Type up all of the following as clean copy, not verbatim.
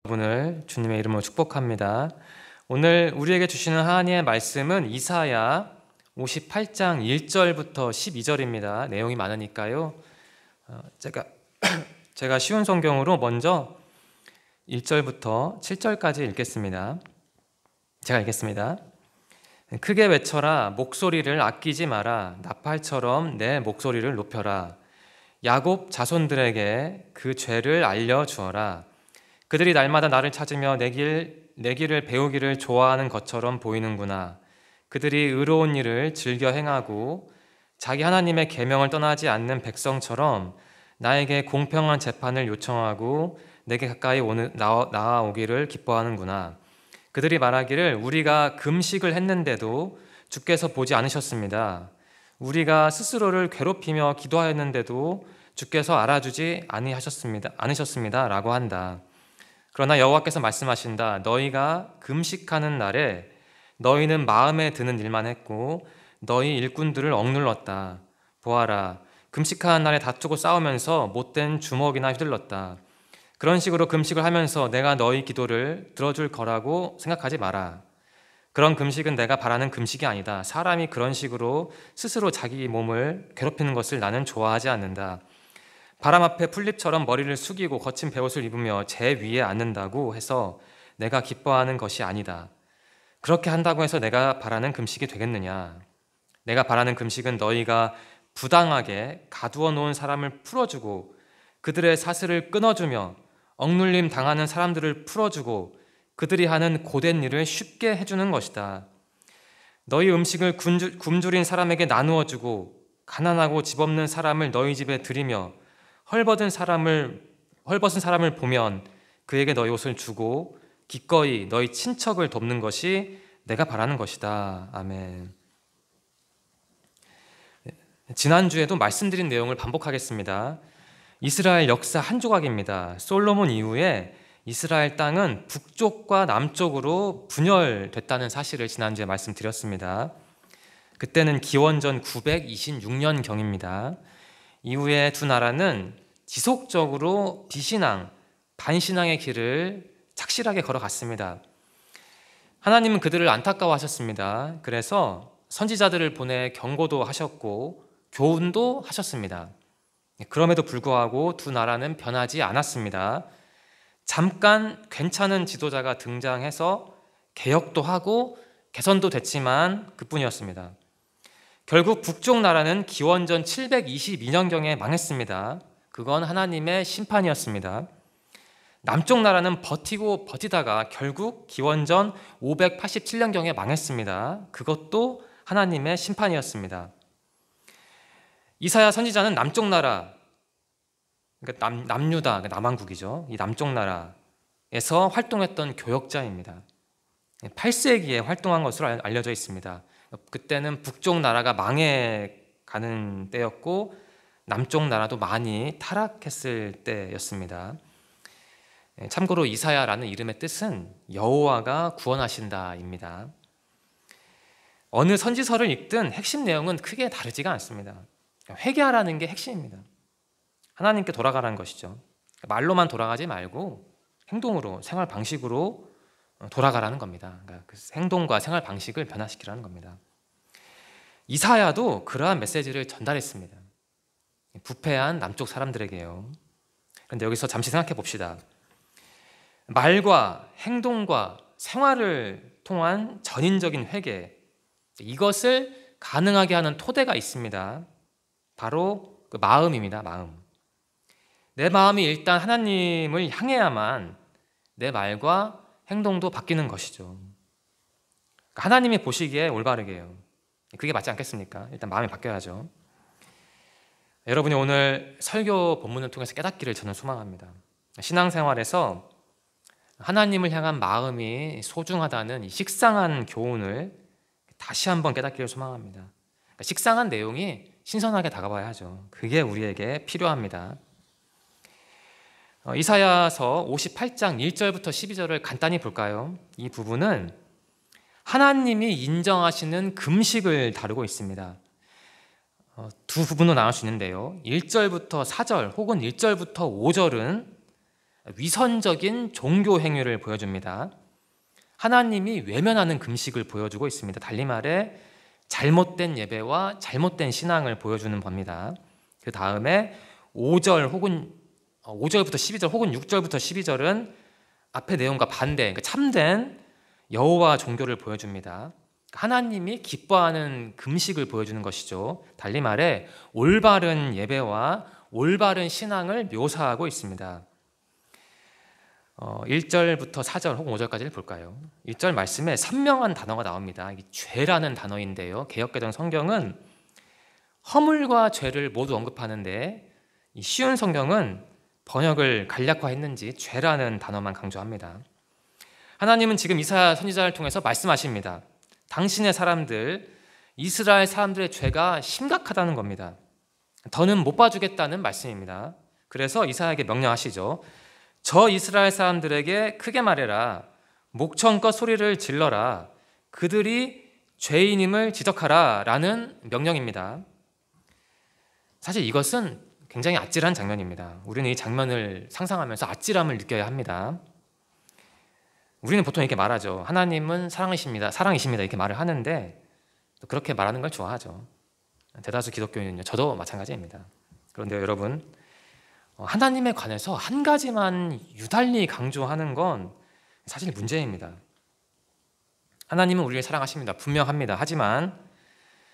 여러분을 주님의 이름으로 축복합니다. 오늘 우리에게 주시는 하나님의 말씀은 이사야 58장 1절부터 12절입니다. 내용이 많으니까요. 제가 쉬운 성경으로 먼저 1절부터 7절까지 읽겠습니다. 제가 읽겠습니다. 크게 외쳐라, 목소리를 아끼지 마라, 나팔처럼 내 목소리를 높여라. 야곱 자손들에게 그 죄를 알려주어라. 그들이 날마다 나를 찾으며 내 길을 배우기를 좋아하는 것처럼 보이는구나. 그들이 의로운 일을 즐겨 행하고 자기 하나님의 계명을 떠나지 않는 백성처럼 나에게 공평한 재판을 요청하고 내게 가까이 나아오기를 기뻐하는구나. 그들이 말하기를 우리가 금식을 했는데도 주께서 보지 않으셨습니다. 우리가 스스로를 괴롭히며 기도하였는데도 주께서 알아주지 않으셨습니다 라고 한다. 그러나 여호와께서 말씀하신다. 너희가 금식하는 날에 너희는 마음에 드는 일만 했고 너희 일꾼들을 억눌렀다. 보아라, 금식하는 날에 다투고 싸우면서 못된 주먹이나 휘둘렀다. 그런 식으로 금식을 하면서 내가 너희 기도를 들어줄 거라고 생각하지 마라. 그런 금식은 내가 바라는 금식이 아니다. 사람이 그런 식으로 스스로 자기 몸을 괴롭히는 것을 나는 좋아하지 않는다. 바람 앞에 풀잎처럼 머리를 숙이고 거친 베옷을 입으며 제 위에 앉는다고 해서 내가 기뻐하는 것이 아니다. 그렇게 한다고 해서 내가 바라는 금식이 되겠느냐? 내가 바라는 금식은 너희가 부당하게 가두어 놓은 사람을 풀어주고 그들의 사슬을 끊어주며 억눌림 당하는 사람들을 풀어주고 그들이 하는 고된 일을 쉽게 해주는 것이다. 너희 음식을 굶주린 사람에게 나누어주고 가난하고 집 없는 사람을 너희 집에 들이며 헐벗은 사람을 보면 그에게 너희 옷을 주고 기꺼이 너희 친척을 돕는 것이 내가 바라는 것이다. 아멘. 지난주에도 말씀드린 내용을 반복하겠습니다. 이스라엘 역사 한 조각입니다. 솔로몬 이후에 이스라엘 땅은 북쪽과 남쪽으로 분열됐다는 사실을 지난주에 말씀드렸습니다. 그때는 기원전 926년경입니다. 이후에 두 나라는 지속적으로 비신앙, 반신앙의 길을 착실하게 걸어갔습니다. 하나님은 그들을 안타까워하셨습니다. 그래서 선지자들을 보내 경고도 하셨고 교훈도 하셨습니다. 그럼에도 불구하고 두 나라는 변하지 않았습니다. 잠깐 괜찮은 지도자가 등장해서 개혁도 하고 개선도 됐지만 그뿐이었습니다. 결국 북쪽 나라는 기원전 722년경에 망했습니다. 그건 하나님의 심판이었습니다. 남쪽 나라는 버티다가 결국 기원전 587년경에 망했습니다. 그것도 하나님의 심판이었습니다. 이사야 선지자는 남쪽 나라, 그러니까 남유다, 남왕국이죠. 이 남쪽 나라에서 활동했던 교역자입니다. 8세기에 활동한 것으로 알려져 있습니다. 그때는 북쪽 나라가 망해가는 때였고 남쪽 나라도 많이 타락했을 때였습니다. 참고로 이사야라는 이름의 뜻은 여호와가 구원하신다입니다. 어느 선지서를 읽든 핵심 내용은 크게 다르지가 않습니다. 회개하라는 게 핵심입니다. 하나님께 돌아가라는 것이죠. 말로만 돌아가지 말고 행동으로, 생활 방식으로 돌아가라는 겁니다. 그러니까 그 행동과 생활 방식을 변화시키라는 겁니다. 이사야도 그러한 메시지를 전달했습니다. 부패한 남쪽 사람들에게요. 그런데 여기서 잠시 생각해 봅시다. 말과 행동과 생활을 통한 전인적인 회개, 이것을 가능하게 하는 토대가 있습니다. 바로 그 마음입니다. 마음. 내 마음이 일단 하나님을 향해야만 내 말과 행동도 바뀌는 것이죠. 하나님이 보시기에 올바르게요. 그게 맞지 않겠습니까? 일단 마음이 바뀌어야죠. 여러분이 오늘 설교 본문을 통해서 깨닫기를 저는 소망합니다. 신앙생활에서 하나님을 향한 마음이 소중하다는 이 식상한 교훈을 다시 한번 깨닫기를 소망합니다. 식상한 내용이 신선하게 다가와야 하죠. 그게 우리에게 필요합니다. 이사야서 58장 1절부터 12절을 간단히 볼까요? 이 부분은 하나님이 인정하시는 금식을 다루고 있습니다. 두 부분으로 나눌 수 있는데요. 1절부터 4절 혹은 1절부터 5절은 위선적인 종교 행위를 보여줍니다. 하나님이 외면하는 금식을 보여주고 있습니다. 달리 말해 잘못된 예배와 잘못된 신앙을 보여주는 겁니다. 그 다음에 5절 혹은 5절부터 12절 혹은 6절부터 12절은 앞의 내용과 반대, 그러니까 참된 여호와 종교를 보여줍니다. 하나님이 기뻐하는 금식을 보여주는 것이죠. 달리 말해 올바른 예배와 올바른 신앙을 묘사하고 있습니다. 1절부터 4절 혹은 5절까지를 볼까요? 1절 말씀에 선명한 단어가 나옵니다. 죄라는 단어인데요. 개역개정 성경은 허물과 죄를 모두 언급하는데 이 쉬운 성경은 번역을 간략화했는지 죄라는 단어만 강조합니다. 하나님은 지금 이사야 선지자를 통해서 말씀하십니다. 당신의 사람들, 이스라엘 사람들의 죄가 심각하다는 겁니다. 더는 못 봐주겠다는 말씀입니다. 그래서 이사야에게 명령하시죠. 저 이스라엘 사람들에게 크게 말해라. 목청껏 소리를 질러라. 그들이 죄인임을 지적하라 라는 명령입니다. 사실 이것은 굉장히 아찔한 장면입니다. 우리는 이 장면을 상상하면서 아찔함을 느껴야 합니다. 우리는 보통 이렇게 말하죠. 하나님은 사랑이십니다. 이렇게 말을 하는데 그렇게 말하는 걸 좋아하죠. 대다수 기독교인은요. 저도 마찬가지입니다. 그런데 여러분, 하나님에 관해서 한 가지만 유달리 강조하는 건 사실 문제입니다. 하나님은 우리를 사랑하십니다. 분명합니다. 하지만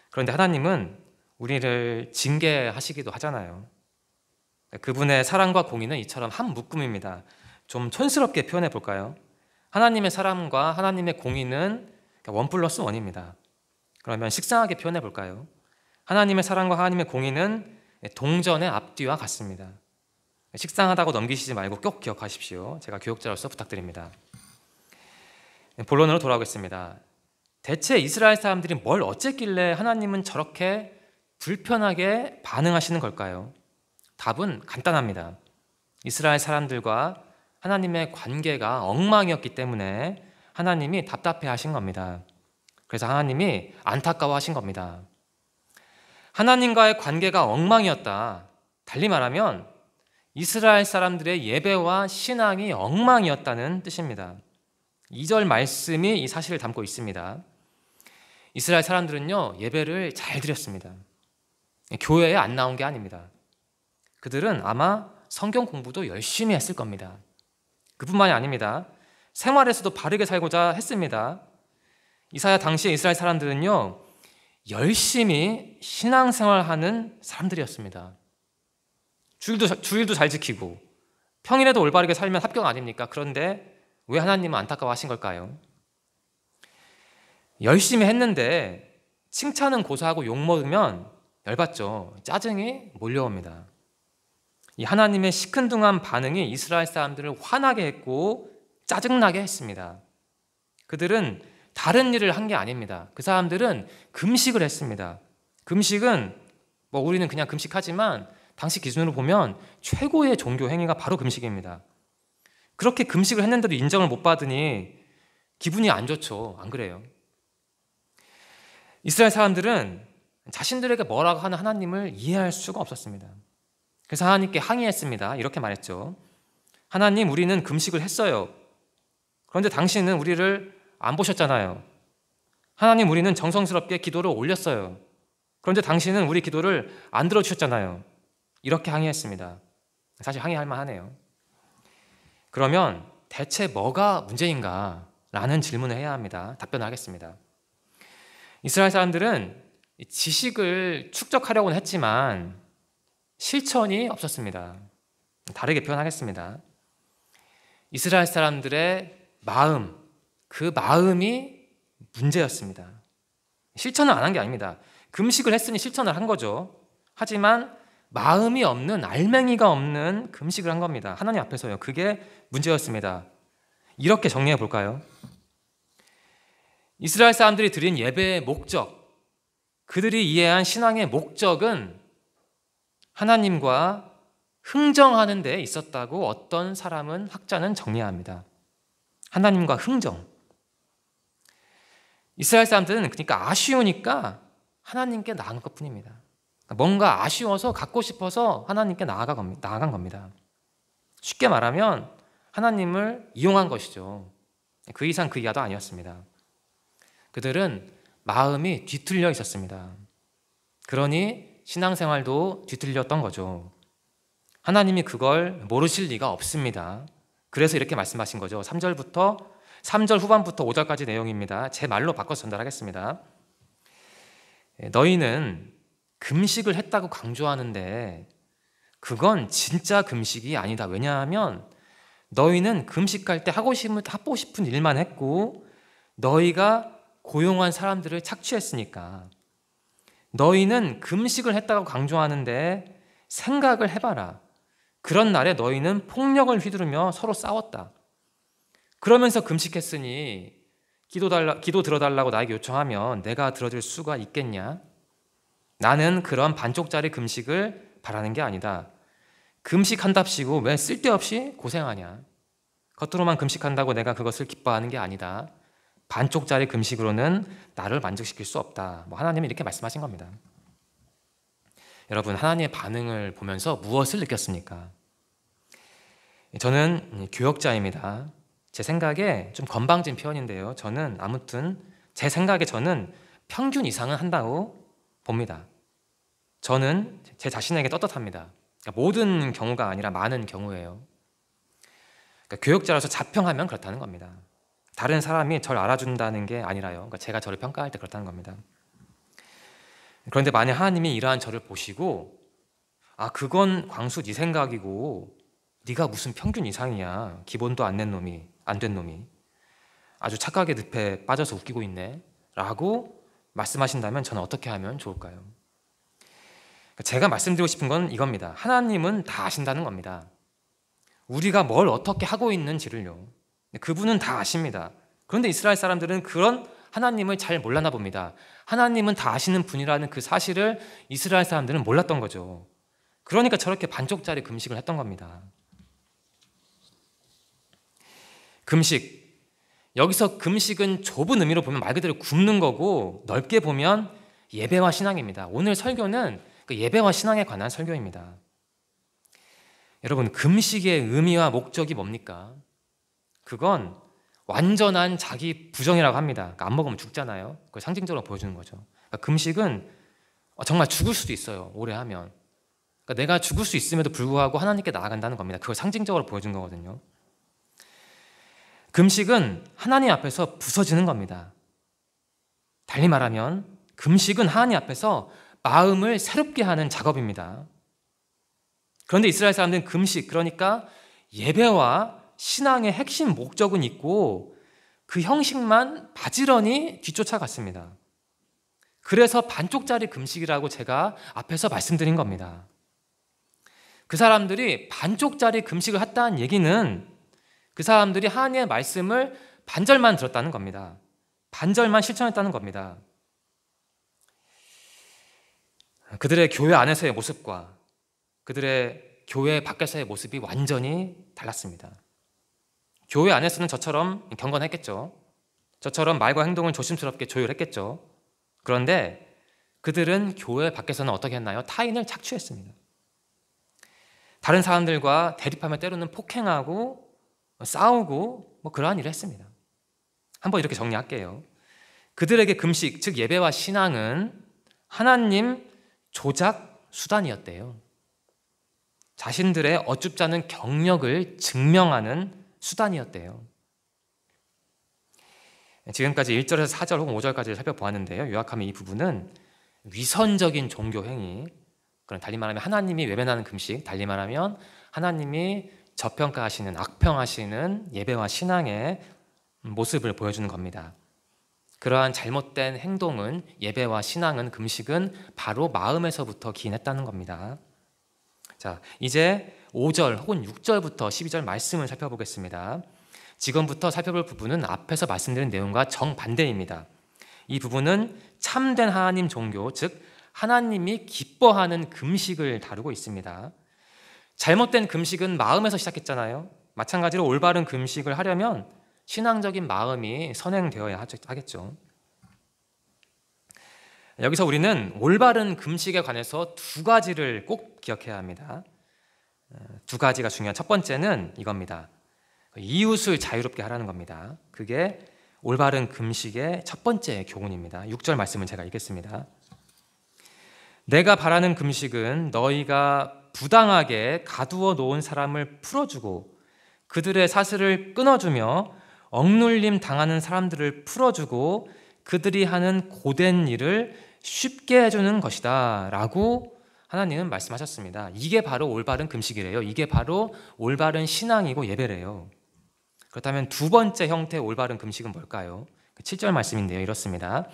그런데 하나님은 우리를 징계하시기도 하잖아요. 그분의 사랑과 공의는 이처럼 한 묶음입니다. 좀 촌스럽게 표현해 볼까요? 하나님의 사랑과 하나님의 공의는 1+1입니다. 그러면 식상하게 표현해 볼까요? 하나님의 사랑과 하나님의 공의는 동전의 앞뒤와 같습니다. 식상하다고 넘기시지 말고 꼭 기억하십시오. 제가 교육자로서 부탁드립니다. 본론으로 돌아오겠습니다. 대체 이스라엘 사람들이 뭘 어쨌길래 하나님은 저렇게 불편하게 반응하시는 걸까요? 답은 간단합니다. 이스라엘 사람들과 하나님의 관계가 엉망이었기 때문에 하나님이 답답해하신 겁니다. 그래서 하나님이 안타까워하신 겁니다. 하나님과의 관계가 엉망이었다. 달리 말하면 이스라엘 사람들의 예배와 신앙이 엉망이었다는 뜻입니다. 2절 말씀이 이 사실을 담고 있습니다. 이스라엘 사람들은요, 예배를 잘 드렸습니다. 교회에 안 나온 게 아닙니다. 그들은 아마 성경 공부도 열심히 했을 겁니다. 그뿐만이 아닙니다. 생활에서도 바르게 살고자 했습니다. 이사야 당시의 이스라엘 사람들은요, 열심히 신앙생활하는 사람들이었습니다. 주일도 잘 지키고 평일에도 올바르게 살면 합격 아닙니까? 그런데 왜 하나님은 안타까워하신 걸까요? 열심히 했는데 칭찬은 고사하고 욕먹으면 열받죠. 짜증이 몰려옵니다. 이 하나님의 시큰둥한 반응이 이스라엘 사람들을 화나게 했고 짜증나게 했습니다. 그들은 다른 일을 한 게 아닙니다. 그 사람들은 금식을 했습니다. 금식은 우리는 그냥 금식하지만 당시 기준으로 보면 최고의 종교 행위가 바로 금식입니다. 그렇게 금식을 했는데도 인정을 못 받으니 기분이 안 좋죠. 안 그래요? 이스라엘 사람들은 자신들에게 뭐라고 하는 하나님을 이해할 수가 없었습니다. 그래서 하나님께 항의했습니다. 이렇게 말했죠. 하나님, 우리는 금식을 했어요. 그런데 당신은 우리를 안 보셨잖아요. 하나님, 우리는 정성스럽게 기도를 올렸어요. 그런데 당신은 우리 기도를 안 들어주셨잖아요. 이렇게 항의했습니다. 사실 항의할 만하네요. 그러면 대체 뭐가 문제인가? 라는 질문을 해야 합니다. 답변을 하겠습니다. 이스라엘 사람들은 지식을 축적하려고는 했지만 실천이 없었습니다. 다르게 표현하겠습니다. 이스라엘 사람들의 마음, 그 마음이 문제였습니다. 실천을 안 한 게 아닙니다. 금식을 했으니 실천을 한 거죠. 하지만 마음이 없는, 알맹이가 없는 금식을 한 겁니다. 하나님 앞에서요. 그게 문제였습니다. 이렇게 정리해 볼까요? 이스라엘 사람들이 드린 예배의 목적, 그들이 이해한 신앙의 목적은 하나님과 흥정하는 데 있었다고 어떤 사람은, 학자는 정리합니다. 하나님과 흥정. 이스라엘 사람들은 그러니까 아쉬우니까 하나님께 나아간 것뿐입니다. 뭔가 아쉬워서 갖고 싶어서 하나님께 나아간 겁니다. 쉽게 말하면 하나님을 이용한 것이죠. 그 이상 그 이하도 아니었습니다. 그들은 마음이 뒤틀려 있었습니다. 그러니 신앙생활도 뒤틀렸던 거죠. 하나님이 그걸 모르실 리가 없습니다. 그래서 이렇게 말씀하신 거죠. 3절 후반부터 5절까지 내용입니다. 제 말로 바꿔서 전달하겠습니다. 너희는 금식을 했다고 강조하는데 그건 진짜 금식이 아니다. 왜냐하면 너희는 금식할 때 하고 싶은 일만 했고 너희가 고용한 사람들을 착취했으니까. 너희는 금식을 했다고 강조하는데 생각을 해봐라. 그런 날에 너희는 폭력을 휘두르며 서로 싸웠다. 그러면서 금식했으니 기도 들어달라고 나에게 요청하면 내가 들어줄 수가 있겠냐? 나는 그런 반쪽짜리 금식을 바라는 게 아니다. 금식한답시고 왜 쓸데없이 고생하냐? 겉으로만 금식한다고 내가 그것을 기뻐하는 게 아니다. 반쪽짜리 금식으로는 나를 만족시킬 수 없다. 하나님이 이렇게 말씀하신 겁니다. 여러분, 하나님의 반응을 보면서 무엇을 느꼈습니까? 저는 교역자입니다. 제 생각에 좀 건방진 표현인데요. 제 생각에 저는 평균 이상은 한다고 봅니다. 저는 제 자신에게 떳떳합니다. 그러니까 모든 경우가 아니라 많은 경우예요. 그러니까 교역자로서 자평하면 그렇다는 겁니다. 다른 사람이 저를 알아준다는 게 아니라요. 그러니까 제가 저를 평가할 때 그렇다는 겁니다. 그런데 만약 하나님이 이러한 저를 보시고 그건 광수 네 생각이고 네가 무슨 평균 이상이야. 기본도 안 된 놈이 아주 착각의 늪에 빠져서 웃기고 있네 라고 말씀하신다면 저는 어떻게 하면 좋을까요? 제가 말씀드리고 싶은 건 이겁니다. 하나님은 다 아신다는 겁니다. 우리가 뭘 어떻게 하고 있는지를요. 그분은 다 아십니다. 그런데 이스라엘 사람들은 그런 하나님을 잘 몰랐나 봅니다. 하나님은 다 아시는 분이라는 그 사실을 이스라엘 사람들은 몰랐던 거죠. 그러니까 저렇게 반쪽짜리 금식을 했던 겁니다. 금식, 여기서 금식은 좁은 의미로 보면 말 그대로 굶는 거고 넓게 보면 예배와 신앙입니다. 오늘 설교는 그 예배와 신앙에 관한 설교입니다. 여러분, 금식의 의미와 목적이 뭡니까? 그건 완전한 자기 부정이라고 합니다. 그러니까 안 먹으면 죽잖아요. 그걸 상징적으로 보여주는 거죠. 그러니까 금식은 정말 죽을 수도 있어요. 오래 하면. 그러니까 내가 죽을 수 있음에도 불구하고 하나님께 나아간다는 겁니다. 그걸 상징적으로 보여준 거거든요. 금식은 하나님 앞에서 부서지는 겁니다. 달리 말하면 금식은 하나님 앞에서 마음을 새롭게 하는 작업입니다. 그런데 이스라엘 사람들은 금식, 그러니까 예배와 신앙의 핵심 목적은 있고 그 형식만 바지런히 뒤쫓아갔습니다. 그래서 반쪽짜리 금식이라고 제가 앞에서 말씀드린 겁니다. 그 사람들이 반쪽짜리 금식을 했다는 얘기는 그 사람들이 하나님의 말씀을 반절만 들었다는 겁니다. 반절만 실천했다는 겁니다. 그들의 교회 안에서의 모습과 그들의 교회 밖에서의 모습이 완전히 달랐습니다. 교회 안에서는 저처럼 경건했겠죠. 저처럼 말과 행동을 조심스럽게 조율했겠죠. 그런데 그들은 교회 밖에서는 어떻게 했나요? 타인을 착취했습니다. 다른 사람들과 대립하며 때로는 폭행하고 싸우고 그러한 일을 했습니다. 한번 이렇게 정리할게요. 그들에게 금식, 즉 예배와 신앙은 하나님 조작 수단이었대요. 자신들의 어줍지 않은 경력을 증명하는 수단이었대요. 지금까지 1절에서 4절 혹은 5절까지 살펴보았는데요. 요약하면 이 부분은 위선적인 종교 행위, 그런 달리 말하면 하나님이 외면하는 금식, 달리 말하면 하나님이 저평가하시는, 악평하시는 예배와 신앙의 모습을 보여주는 겁니다. 그러한 잘못된 행동은, 예배와 신앙은, 금식은 바로 마음에서부터 기인했다는 겁니다. 자, 이제 5절 혹은 6절부터 12절 말씀을 살펴보겠습니다. 지금부터 살펴볼 부분은 앞에서 말씀드린 내용과 정반대입니다. 이 부분은 참된 하나님 종교, 즉 하나님이 기뻐하는 금식을 다루고 있습니다. 잘못된 금식은 마음에서 시작했잖아요. 마찬가지로 올바른 금식을 하려면 신앙적인 마음이 선행되어야 하겠죠. 여기서 우리는 올바른 금식에 관해서 두 가지를 꼭 기억해야 합니다. 두 가지가 중요한 첫 번째는 이겁니다. 이웃을 자유롭게 하라는 겁니다. 그게 올바른 금식의 첫 번째 교훈입니다. 6절 말씀을 제가 읽겠습니다. 내가 바라는 금식은 너희가 부당하게 가두어 놓은 사람을 풀어주고 그들의 사슬을 끊어주며 억눌림 당하는 사람들을 풀어주고 그들이 하는 고된 일을 쉽게 해주는 것이다 라고 하나님은 말씀하셨습니다. 이게 바로 올바른 금식이래요. 이게 바로 올바른 신앙이고 예배래요. 그렇다면 두 번째 형태의 올바른 금식은 뭘까요? 7절 말씀인데요. 이렇습니다.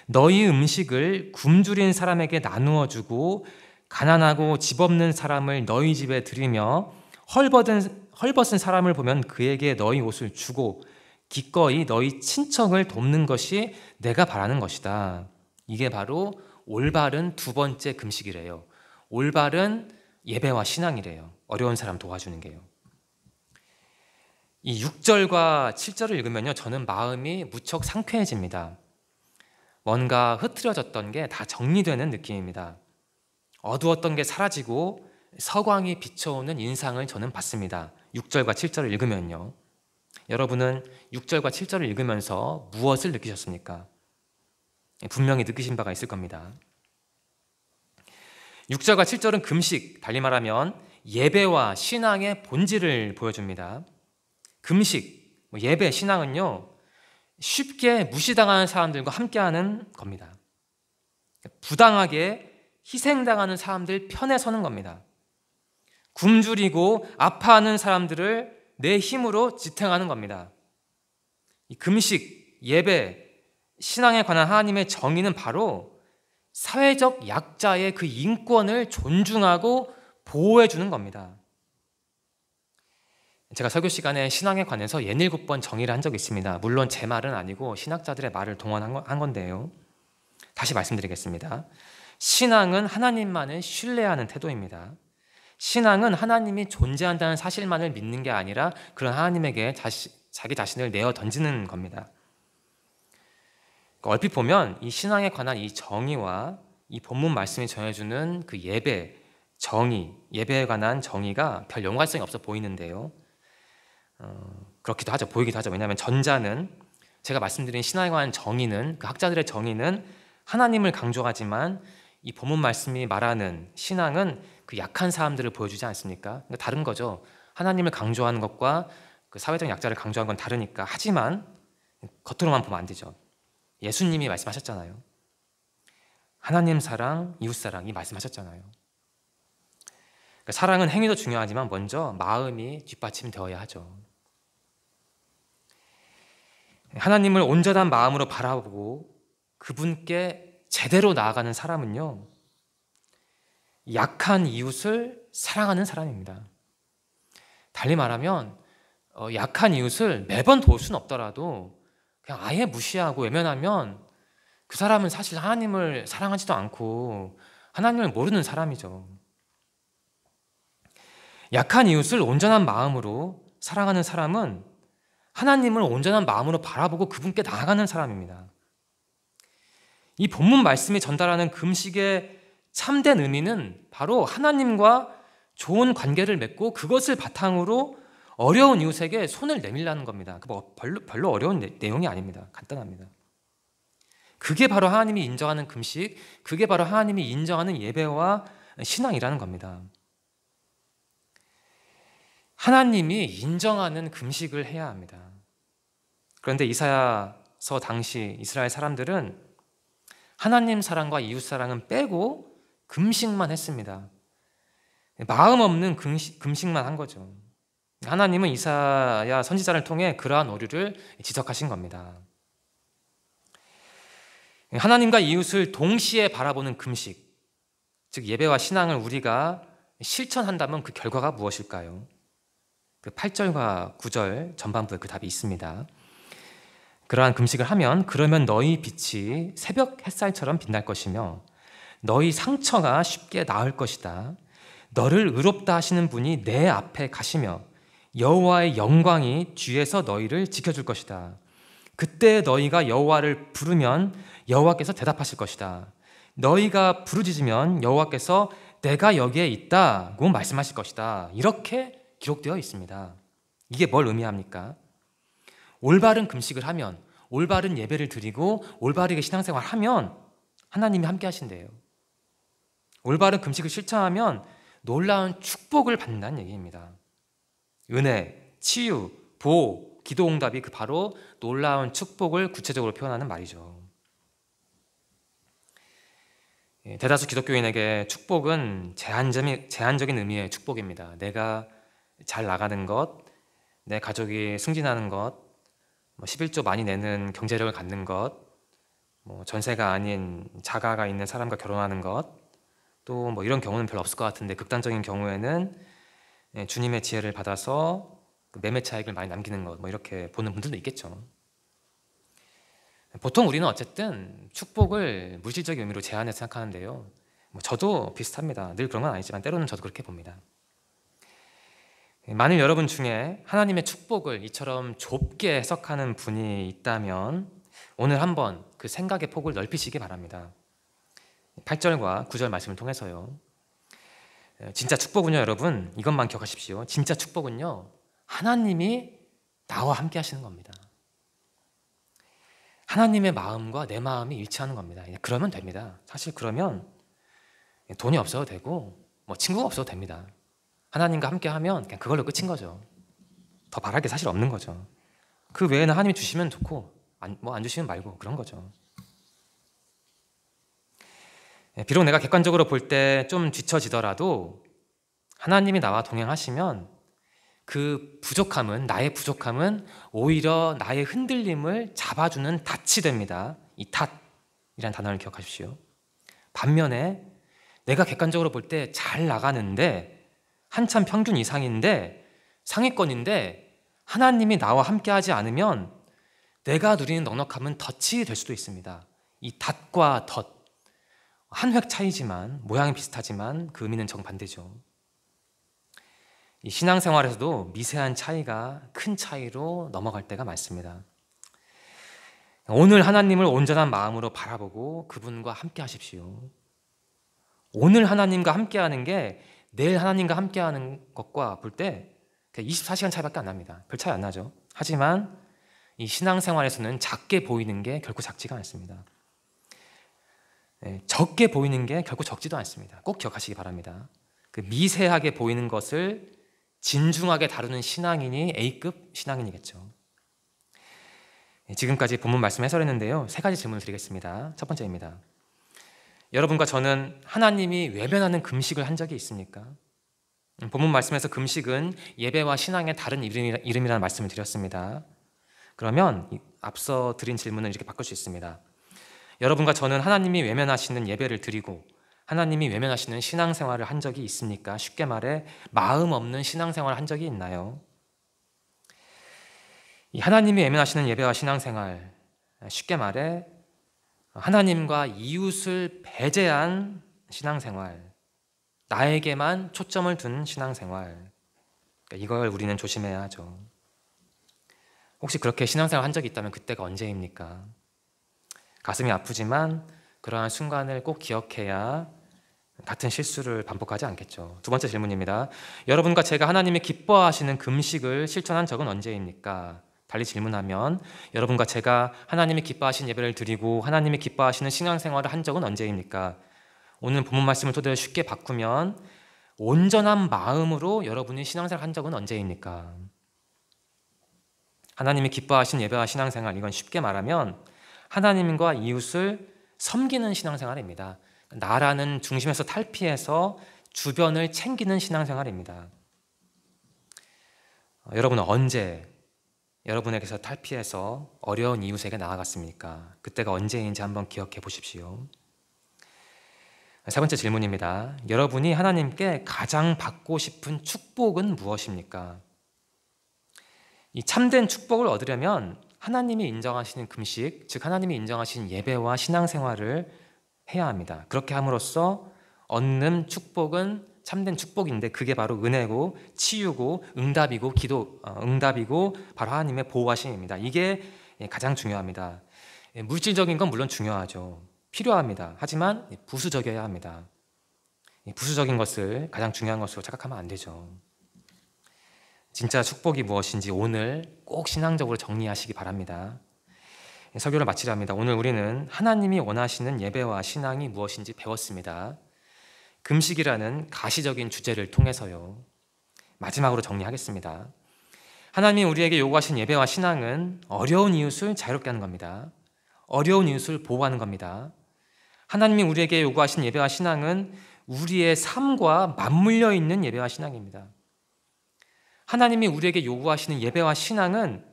너희 음식을 굶주린 사람에게 나누어 주고 가난하고 집 없는 사람을 너희 집에 들이며 헐벗은 사람을 보면 그에게 너희 옷을 주고 기꺼이 너희 친척을 돕는 것이 내가 바라는 것이다. 이게 바로 올바른 두 번째 금식이래요. 올바른 예배와 신앙이래요. 어려운 사람 도와주는 게요. 이 6절과 7절을 읽으면요, 저는 마음이 무척 상쾌해집니다. 뭔가 흐트러졌던 게 다 정리되는 느낌입니다. 어두웠던 게 사라지고 서광이 비춰오는 인상을 저는 받습니다. 6절과 7절을 읽으면요. 여러분은 6절과 7절을 읽으면서 무엇을 느끼셨습니까? 분명히 느끼신 바가 있을 겁니다. 6절과 7절은 금식, 달리 말하면 예배와 신앙의 본질을 보여줍니다. 금식, 예배, 신앙은요, 쉽게 무시당하는 사람들과 함께하는 겁니다. 부당하게 희생당하는 사람들 편에 서는 겁니다. 굶주리고 아파하는 사람들을 내 힘으로 지탱하는 겁니다. 이 금식, 예배, 신앙에 관한 하나님의 정의는 바로 사회적 약자의 그 인권을 존중하고 보호해 주는 겁니다. 제가 설교 시간에 신앙에 관해서 67번 정의를 한 적이 있습니다. 물론 제 말은 아니고 신학자들의 말을 동원한 건데요. 다시 말씀드리겠습니다. 신앙은 하나님만을 신뢰하는 태도입니다. 신앙은 하나님이 존재한다는 사실만을 믿는 게 아니라 그런 하나님에게 자기 자신을 내어 던지는 겁니다. 얼핏 보면 이 신앙에 관한 이 정의와 이 본문 말씀이 전해주는 그 예배, 정의, 예배에 관한 정의가 별 연관성이 없어 보이는데요. 그렇기도 하죠. 보이기도 하죠. 왜냐하면 전자는 제가 말씀드린 신앙에 관한 정의는, 그 학자들의 정의는 하나님을 강조하지만 이 본문 말씀이 말하는 신앙은 그 약한 사람들을 보여주지 않습니까? 그러니까 다른 거죠. 하나님을 강조하는 것과 그 사회적 약자를 강조하는 건 다르니까. 하지만 겉으로만 보면 안 되죠. 예수님이 말씀하셨잖아요. 하나님 사랑, 이웃 사랑, 이 말씀하셨잖아요. 그러니까 사랑은 행위도 중요하지만 먼저 마음이 뒷받침되어야 하죠. 하나님을 온전한 마음으로 바라보고 그분께 제대로 나아가는 사람은요, 약한 이웃을 사랑하는 사람입니다. 달리 말하면 약한 이웃을 매번 도울 수는 없더라도 그냥 아예 무시하고 외면하면 그 사람은 사실 하나님을 사랑하지도 않고 하나님을 모르는 사람이죠. 약한 이웃을 온전한 마음으로 사랑하는 사람은 하나님을 온전한 마음으로 바라보고 그분께 나아가는 사람입니다. 이 본문 말씀이 전달하는 금식의 참된 의미는 바로 하나님과 좋은 관계를 맺고 그것을 바탕으로 어려운 이웃에게 손을 내밀라는 겁니다. 별로 어려운 내용이 아닙니다. 간단합니다. 그게 바로 하나님이 인정하는 금식, 그게 바로 하나님이 인정하는 예배와 신앙이라는 겁니다. 하나님이 인정하는 금식을 해야 합니다. 그런데 이사야서 당시 이스라엘 사람들은 하나님 사랑과 이웃 사랑은 빼고 금식만 했습니다. 마음 없는 금식만 한 거죠. 하나님은 이사야 선지자를 통해 그러한 오류를 지적하신 겁니다. 하나님과 이웃을 동시에 바라보는 금식, 즉 예배와 신앙을 우리가 실천한다면 그 결과가 무엇일까요? 그 8절과 9절 전반부에 그 답이 있습니다. 그러한 금식을 하면 그러면 너희 빛이 새벽 햇살처럼 빛날 것이며 너희 상처가 쉽게 나을 것이다. 너를 의롭다 하시는 분이 내 앞에 가시며 여호와의 영광이 뒤에서 너희를 지켜줄 것이다. 그때 너희가 여호와를 부르면 여호와께서 대답하실 것이다. 너희가 부르짖으면 여호와께서 내가 여기에 있다고 말씀하실 것이다. 이렇게 기록되어 있습니다. 이게 뭘 의미합니까? 올바른 금식을 하면, 올바른 예배를 드리고 올바르게 신앙생활을 하면 하나님이 함께 하신대요. 올바른 금식을 실천하면 놀라운 축복을 받는다는 얘기입니다. 은혜, 치유, 보호, 기도 응답이 그 바로 놀라운 축복을 구체적으로 표현하는 말이죠. 대다수 기독교인에게 축복은 제한적인 의미의 축복입니다. 내가 잘 나가는 것, 내 가족이 승진하는 것, 11조 많이 내는 경제력을 갖는 것, 전세가 아닌 자가가 있는 사람과 결혼하는 것, 또 이런 경우는 별로 없을 것 같은데 극단적인 경우에는 주님의 지혜를 받아서 매매 차익을 많이 남기는 것, 이렇게 보는 분들도 있겠죠. 보통 우리는 어쨌든 축복을 물질적인 의미로 제한해서 생각하는데요. 저도 비슷합니다. 늘 그런 건 아니지만 때로는 저도 그렇게 봅니다. 만일 여러분 중에 하나님의 축복을 이처럼 좁게 해석하는 분이 있다면 오늘 한번 그 생각의 폭을 넓히시기 바랍니다. 8절과 9절 말씀을 통해서요. 진짜 축복은요, 여러분, 이것만 기억하십시오. 진짜 축복은요, 하나님이 나와 함께 하시는 겁니다. 하나님의 마음과 내 마음이 일치하는 겁니다. 그러면 됩니다. 사실 그러면 돈이 없어도 되고 친구가 없어도 됩니다. 하나님과 함께 하면 그냥 그걸로 끝인 거죠. 더 바랄 게 사실 없는 거죠. 그 외에는 하나님이 주시면 좋고 안 주시면 말고 그런 거죠. 비록 내가 객관적으로 볼 때 좀 뒤처지더라도 하나님이 나와 동행하시면 그 부족함은, 나의 부족함은 오히려 나의 흔들림을 잡아주는 닻이 됩니다. 이 닷이라는 단어를 기억하십시오. 반면에 내가 객관적으로 볼 때 잘 나가는데 한참 평균 이상인데 상위권인데 하나님이 나와 함께하지 않으면 내가 누리는 넉넉함은 덫이 될 수도 있습니다. 이 닷과 덫, 한 획 차이지만 모양이 비슷하지만 그 의미는 정반대죠. 이 신앙생활에서도 미세한 차이가 큰 차이로 넘어갈 때가 많습니다. 오늘 하나님을 온전한 마음으로 바라보고 그분과 함께 하십시오. 오늘 하나님과 함께하는 게 내일 하나님과 함께하는 것과 볼 때 24시간 차이밖에 안 납니다. 별 차이 안 나죠. 하지만 이 신앙생활에서는 작게 보이는 게 결코 작지가 않습니다. 적게 보이는 게 결코 적지도 않습니다. 꼭 기억하시기 바랍니다. 그 미세하게 보이는 것을 진중하게 다루는 신앙인이 A급 신앙인이겠죠. 지금까지 본문 말씀 해설했는데요. 3가지 질문을 드리겠습니다. 첫 번째입니다. 여러분과 저는 하나님이 외면하는 금식을 한 적이 있습니까? 본문 말씀에서 금식은 예배와 신앙의 다른 이름이라는 말씀을 드렸습니다. 그러면 앞서 드린 질문을 이렇게 바꿀 수 있습니다. 여러분과 저는 하나님이 외면하시는 예배를 드리고 하나님이 외면하시는 신앙생활을 한 적이 있습니까? 쉽게 말해 마음 없는 신앙생활을 한 적이 있나요? 이 하나님이 외면하시는 예배와 신앙생활, 쉽게 말해 하나님과 이웃을 배제한 신앙생활, 나에게만 초점을 둔 신앙생활, 이걸 우리는 조심해야 하죠. 혹시 그렇게 신앙생활 한 적이 있다면 그때가 언제입니까? 가슴이 아프지만 그러한 순간을 꼭 기억해야 같은 실수를 반복하지 않겠죠. 두 번째 질문입니다. 여러분과 제가 하나님이 기뻐하시는 금식을 실천한 적은 언제입니까? 달리 질문하면 여러분과 제가 하나님이 기뻐하시는 예배를 드리고 하나님이 기뻐하시는 신앙생활을 한 적은 언제입니까? 오늘 본문 말씀을 토대로 쉽게 바꾸면 온전한 마음으로 여러분이 신앙생활을 한 적은 언제입니까? 하나님이 기뻐하시는 예배와 신앙생활, 이건 쉽게 말하면 하나님과 이웃을 섬기는 신앙생활입니다. 나라는 중심에서 탈피해서 주변을 챙기는 신앙생활입니다. 여러분은 언제 여러분에게서 탈피해서 어려운 이웃에게 나아갔습니까? 그때가 언제인지 한번 기억해 보십시오. 세 번째 질문입니다. 여러분이 하나님께 가장 받고 싶은 축복은 무엇입니까? 이 참된 축복을 얻으려면 하나님이 인정하시는 금식, 즉 하나님이 인정하시는 예배와 신앙생활을 해야 합니다. 그렇게 함으로써 얻는 축복은 참된 축복인데 그게 바로 은혜고 치유고 응답이고 응답이고 바로 하나님의 보호하심입니다. 이게 가장 중요합니다. 물질적인 건 물론 중요하죠. 필요합니다. 하지만 부수적이어야 합니다. 부수적인 것을 가장 중요한 것으로 착각하면 안 되죠. 진짜 축복이 무엇인지 오늘 꼭 신앙적으로 정리하시기 바랍니다. 설교를 마치려 합니다. 오늘 우리는 하나님이 원하시는 예배와 신앙이 무엇인지 배웠습니다. 금식이라는 가시적인 주제를 통해서요. 마지막으로 정리하겠습니다. 하나님이 우리에게 요구하신 예배와 신앙은 어려운 이웃을 자유롭게 하는 겁니다. 어려운 이웃을 보호하는 겁니다. 하나님이 우리에게 요구하신 예배와 신앙은 우리의 삶과 맞물려 있는 예배와 신앙입니다. 하나님이 우리에게 요구하시는 예배와 신앙은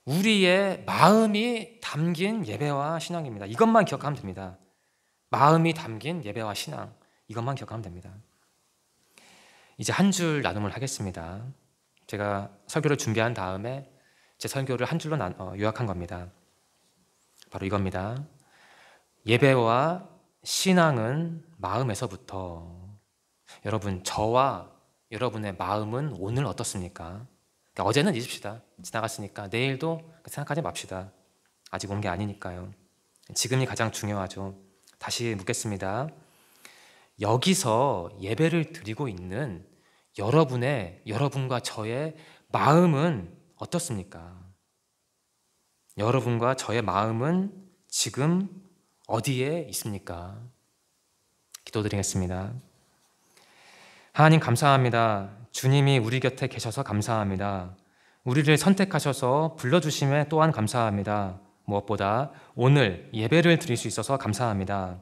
우리의 마음이 담긴 예배와 신앙입니다. 이것만 기억하면 됩니다. 마음이 담긴 예배와 신앙, 이것만 기억하면 됩니다. 이제 한 줄 나눔을 하겠습니다. 제가 설교를 준비한 다음에 제 설교를 한 줄로 요약한 겁니다. 바로 이겁니다. 예배와 신앙은 마음에서부터. 여러분, 저와 여러분의 마음은 오늘 어떻습니까? 그러니까 어제는 잊읍시다. 지나갔으니까 내일도 생각하지 맙시다. 아직 온 게 아니니까요. 지금이 가장 중요하죠. 다시 묻겠습니다. 여기서 예배를 드리고 있는 여러분과 저의 마음은 어떻습니까? 여러분과 저의 마음은 지금 어디에 있습니까? 기도드리겠습니다. 하나님 감사합니다. 주님이 우리 곁에 계셔서 감사합니다. 우리를 선택하셔서 불러주심에 또한 감사합니다. 무엇보다 오늘 예배를 드릴 수 있어서 감사합니다.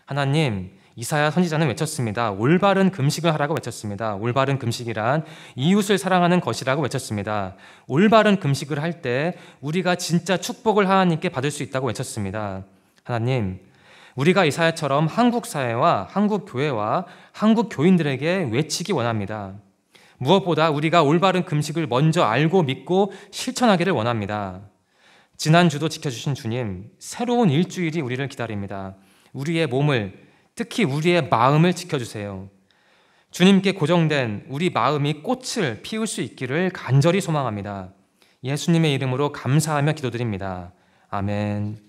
하나님, 이사야 선지자는 외쳤습니다. 올바른 금식을 하라고 외쳤습니다. 올바른 금식이란 이웃을 사랑하는 것이라고 외쳤습니다. 올바른 금식을 할 때 우리가 진짜 축복을 하나님께 받을 수 있다고 외쳤습니다. 하나님, 우리가 이사야처럼 한국 사회와 한국 교회와 한국 교인들에게 외치기 원합니다. 무엇보다 우리가 올바른 금식을 먼저 알고 믿고 실천하기를 원합니다. 지난주도 지켜주신 주님, 새로운 일주일이 우리를 기다립니다. 우리의 몸을, 특히 우리의 마음을 지켜주세요. 주님께 고정된 우리 마음이 꽃을 피울 수 있기를 간절히 소망합니다. 예수님의 이름으로 감사하며 기도드립니다. 아멘.